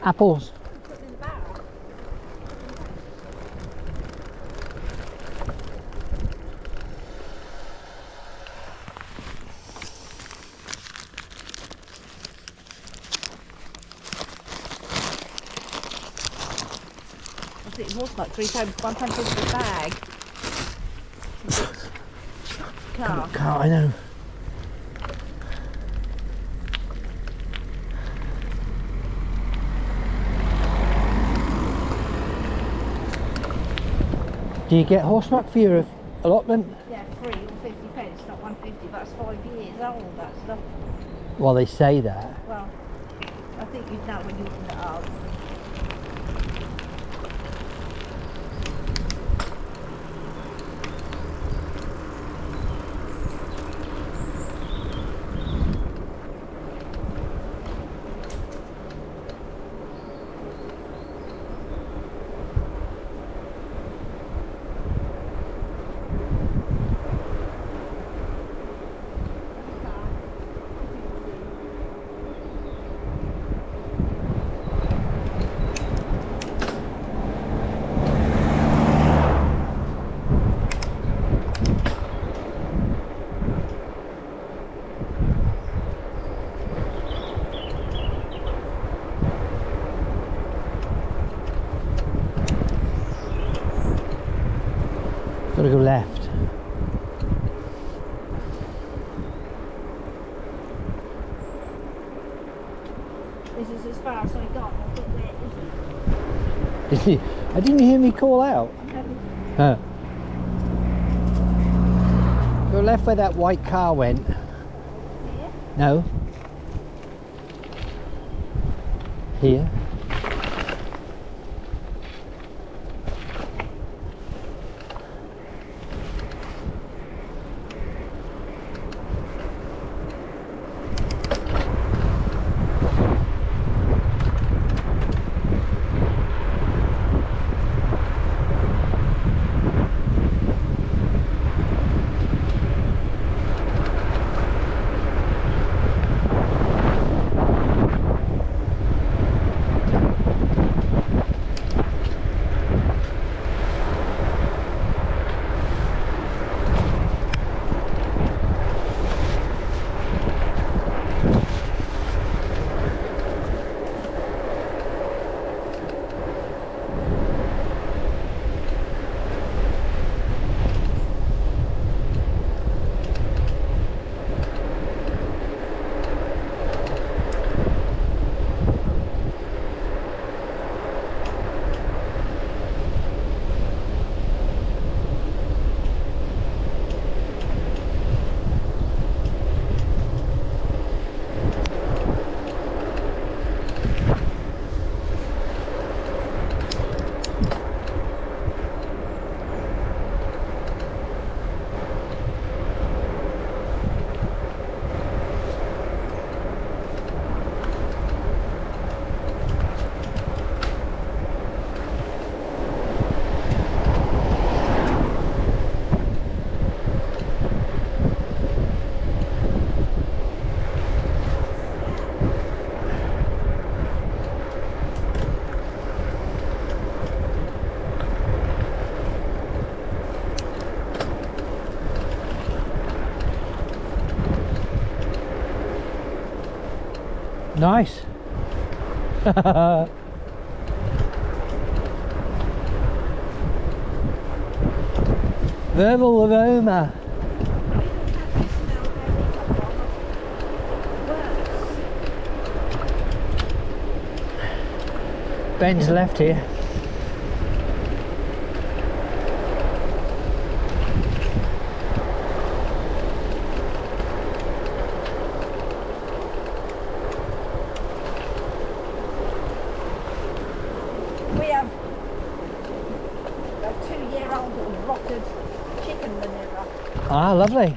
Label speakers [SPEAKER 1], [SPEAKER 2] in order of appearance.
[SPEAKER 1] Apples.
[SPEAKER 2] Put them in the barrel. I think it was like £3, £1.50 a bag. Car.
[SPEAKER 1] Car, I know. Do you get horseback for your allotment?
[SPEAKER 2] Yeah, free or 50 pence, not 150, but it's 5 years old, that stuff.
[SPEAKER 1] Well, they say that.
[SPEAKER 2] Well, I think you'd know when you open it up.
[SPEAKER 1] Gotta go left.
[SPEAKER 2] This is as far as I got, and I think where is it?
[SPEAKER 1] Didn't you hear me call out? Huh. Go left where that white car went.
[SPEAKER 2] Here?
[SPEAKER 1] No. Here. Nice. Verbal aroma. Ben's left here.
[SPEAKER 2] We have a 2-year-old rotted chicken manure.
[SPEAKER 1] Ah, lovely.